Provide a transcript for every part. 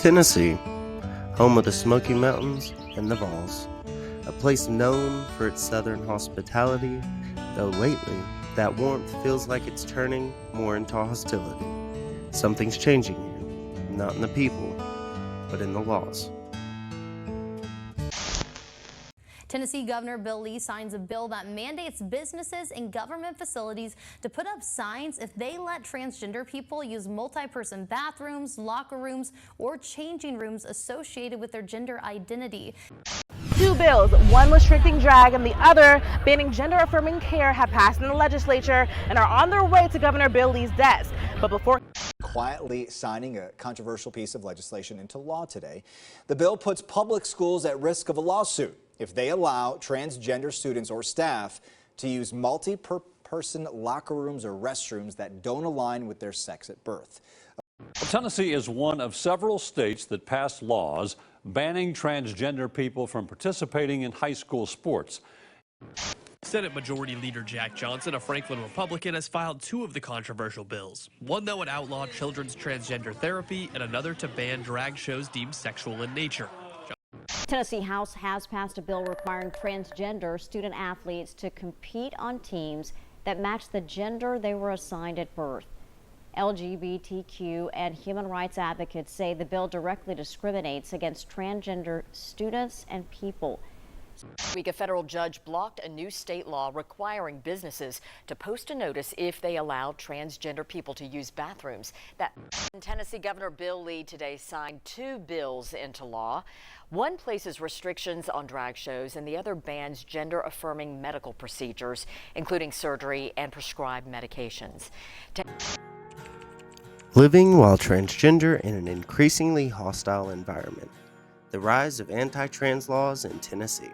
Tennessee, home of the Smoky Mountains and the Vols, a place known for its southern hospitality, though lately that warmth feels like it's turning more into hostility. Something's changing here, not in the people, but in the laws. Tennessee Governor Bill Lee signs a bill that mandates businesses and government facilities to put up signs if they let transgender people use multi-person bathrooms, locker rooms, or changing rooms associated with their gender identity. Two bills, one restricting drag and the other banning gender-affirming care, have passed in the legislature and are on their way to Governor Bill Lee's desk. But before quietly signing a controversial piece of legislation into law today, the bill puts public schools at risk of a lawsuit if they allow transgender students or staff to use multi-person locker rooms or restrooms that don't align with their sex at birth. Tennessee is one of several states that passed laws banning transgender people from participating in high school sports. Senate Majority Leader Jack Johnson, a Franklin Republican, has filed two of the controversial bills. One that would outlaw children's transgender therapy and another to ban drag shows deemed sexual in nature. Tennessee House has passed a bill requiring transgender student athletes to compete on teams that match the gender they were assigned at birth. LGBTQ and human rights advocates say the bill directly discriminates against transgender students and people. This week, a federal judge blocked a new state law requiring businesses to post a notice if they allow transgender people to use bathrooms. Tennessee Governor Bill Lee today signed two bills into law. One places restrictions on drag shows and the other bans gender-affirming medical procedures, including surgery and prescribed medications. Living while transgender in an increasingly hostile environment. The rise of anti-trans laws in Tennessee.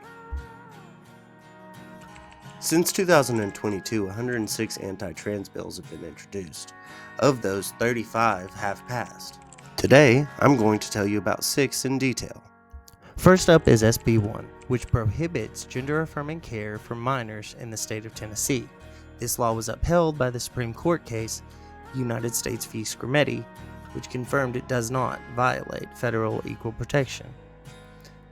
Since 2022, 106 anti-trans bills have been introduced. Of those, 35 have passed. Today, I'm going to tell you about 6 in detail. First up is SB 1, which prohibits gender-affirming care for minors in the state of Tennessee. This law was upheld by the Supreme Court case United States v. Scrimeti, which confirmed it does not violate federal equal protection.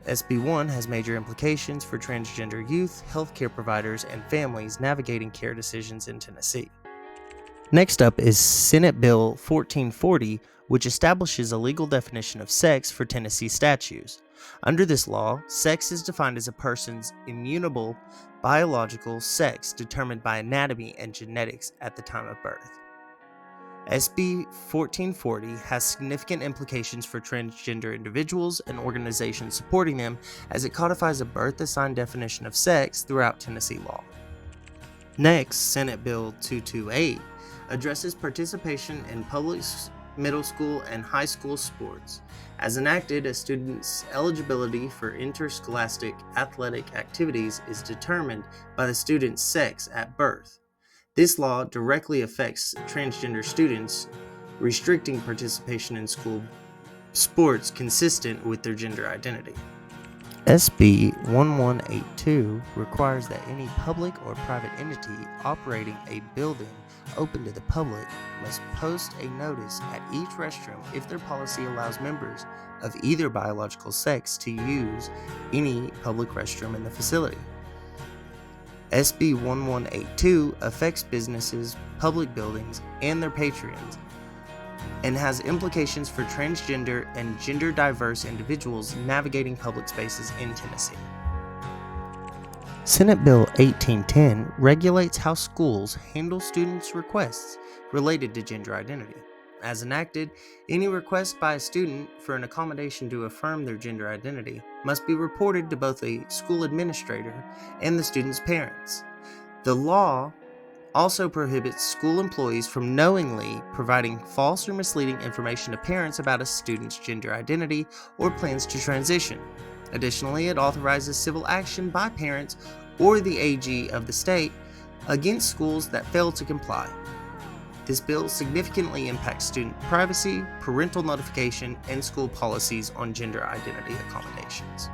SB 1 has major implications for transgender youth, healthcare providers, and families navigating care decisions in Tennessee. Next up is Senate Bill 1440, which establishes a legal definition of sex for Tennessee statutes. Under this law, sex is defined as a person's immutable biological sex determined by anatomy and genetics at the time of birth. SB 1440 has significant implications for transgender individuals and organizations supporting them, as it codifies a birth-assigned definition of sex throughout Tennessee law. Next, Senate Bill 228 addresses participation in public middle school and high school sports. As enacted, a student's eligibility for interscholastic athletic activities is determined by the student's sex at birth. This law directly affects transgender students, restricting participation in school sports consistent with their gender identity. SB 1182 requires that any public or private entity operating a building open to the public must post a notice at each restroom if their policy allows members of either biological sex to use any public restroom in the facility. SB 1182 affects businesses, public buildings, and their patrons, and has implications for transgender and gender-diverse individuals navigating public spaces in Tennessee. Senate Bill 1810 regulates how schools handle students' requests related to gender identity. As enacted, any request by a student for an accommodation to affirm their gender identity must be reported to both a school administrator and the student's parents. The law also prohibits school employees from knowingly providing false or misleading information to parents about a student's gender identity or plans to transition. Additionally, it authorizes civil action by parents or the AG of the state against schools that fail to comply. This bill significantly impacts student privacy, parental notification, and school policies on gender identity accommodations.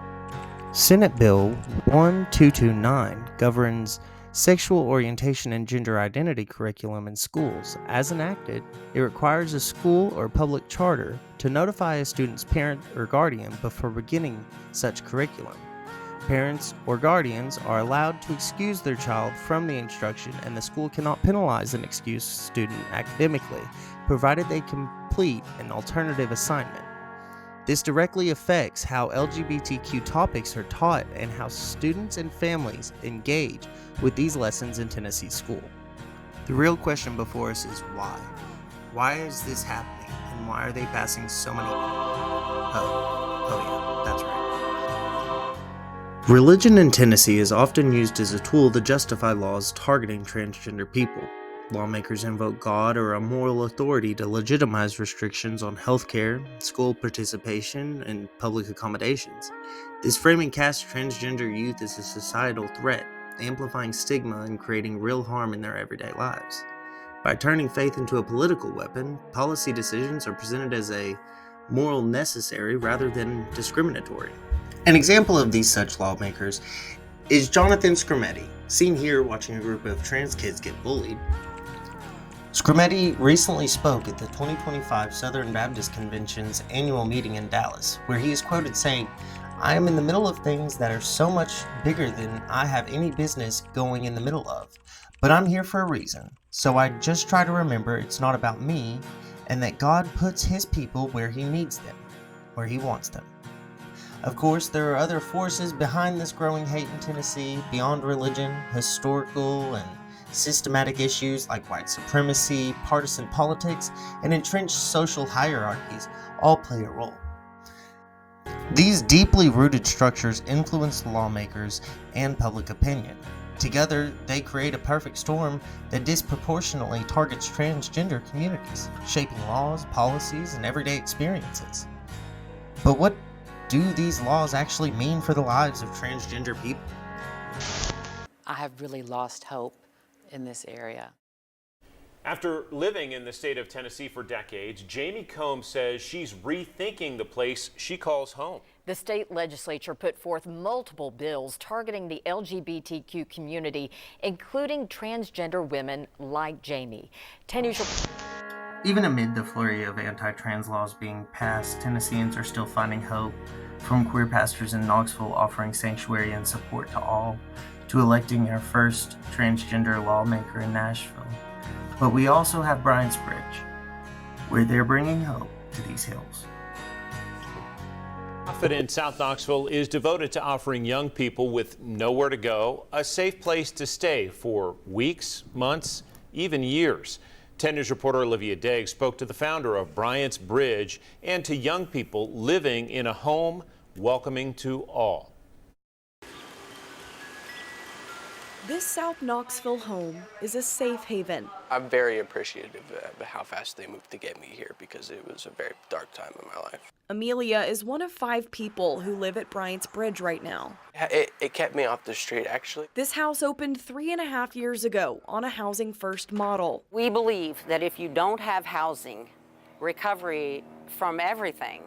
Senate Bill 1229 governs sexual orientation and gender identity curriculum in schools. As enacted, it requires a school or public charter to notify a student's parent or guardian before beginning such curriculum. Parents or guardians are allowed to excuse their child from the instruction, and the school cannot penalize an excused student academically, provided they complete an alternative assignment. This directly affects how LGBTQ topics are taught and how students and families engage with these lessons in Tennessee school. The real question before us is why? Why is this happening, and why are they passing so many... Oh yeah, that's right. Religion in Tennessee is often used as a tool to justify laws targeting transgender people. Lawmakers invoke God or a moral authority to legitimize restrictions on healthcare, school participation, and public accommodations. This framing casts transgender youth as a societal threat, amplifying stigma and creating real harm in their everyday lives. By turning faith into a political weapon, policy decisions are presented as a moral necessary rather than discriminatory. An example of these such lawmakers is Jonathan Skrmetti, seen here watching a group of trans kids get bullied. Skrmetti recently spoke at the 2025 Southern Baptist Convention's annual meeting in Dallas, where he is quoted saying, "I am in the middle of things that are so much bigger than I have any business going in the middle of, but I'm here for a reason, so I just try to remember it's not about me, and that God puts His people where He needs them, where He wants them." Of course, there are other forces behind this growing hate in Tennessee beyond religion. Historical and systematic issues like white supremacy, partisan politics, and entrenched social hierarchies all play a role. These deeply rooted structures influence lawmakers and public opinion. Together, they create a perfect storm that disproportionately targets transgender communities, shaping laws, policies, and everyday experiences. But what do these laws actually mean for the lives of transgender people? I have really lost hope in this area. After living in the state of Tennessee for decades, Jamie Combs says she's rethinking the place she calls home. The state legislature put forth multiple bills targeting the LGBTQ community, including transgender women like Jamie. 10 News. Even amid the flurry of anti-trans laws being passed, Tennesseans are still finding hope, from queer pastors in Knoxville offering sanctuary and support to all, to electing our first transgender lawmaker in Nashville. But we also have Bryant's Bridge, where they're bringing hope to these hills. Nonprofit in South Knoxville is devoted to offering young people with nowhere to go a safe place to stay for weeks, months, even years. 10 News reporter Olivia Degg spoke to the founder of Bryant's Bridge and to young people living in a home welcoming to all. This South Knoxville home is a safe haven. I'm very appreciative of how fast they moved to get me here because it was a very dark time in my life. Amelia is one of 5 people who live at Bryant's Bridge right now. It kept me off the street, actually. This house opened 3.5 years ago on a Housing First model. We believe that if you don't have housing, recovery from everything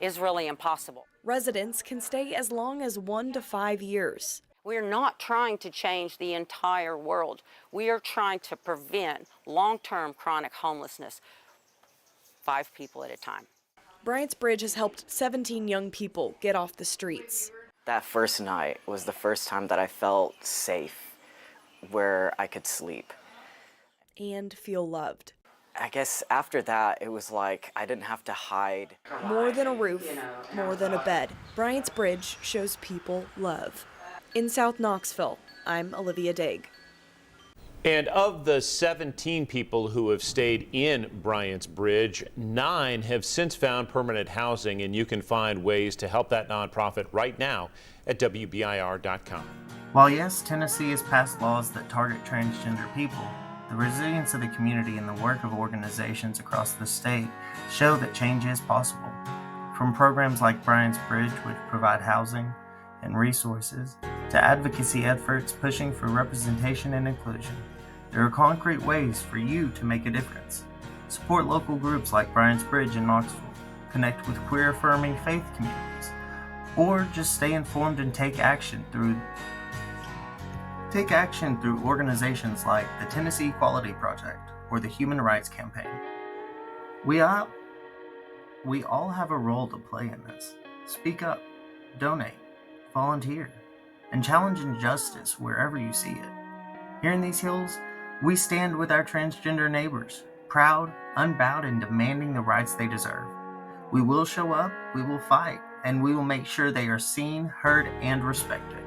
is really impossible. Residents can stay as long as 1 to 5 years. We're not trying to change the entire world. We are trying to prevent long-term chronic homelessness, 5 people at a time. Bryant's Bridge has helped 17 young people get off the streets. That first night was the first time that I felt safe, where I could sleep. And feel loved. I guess after that, it was like I didn't have to hide. More than a roof, more than a bed. Bryant's Bridge shows people love. In South Knoxville, I'm Olivia Degg. And of the 17 people who have stayed in Bryant's Bridge, 9 have since found permanent housing, and you can find ways to help that nonprofit right now at WBIR.com. While yes, Tennessee has passed laws that target transgender people, the resilience of the community and the work of organizations across the state show that change is possible. From programs like Bryant's Bridge, which provide housing and resources, to advocacy efforts pushing for representation and inclusion, there are concrete ways for you to make a difference. Support local groups like Bryant's Bridge in Knoxville, connect with queer-affirming faith communities, or just stay informed and take action through Take action through organizations like the Tennessee Equality Project or the Human Rights Campaign. We all have a role to play in this. Speak up, donate, volunteer, and challenge injustice wherever you see it. Here in these hills, we stand with our transgender neighbors, proud, unbowed, and demanding the rights they deserve. We will show up, we will fight, and we will make sure they are seen, heard, and respected.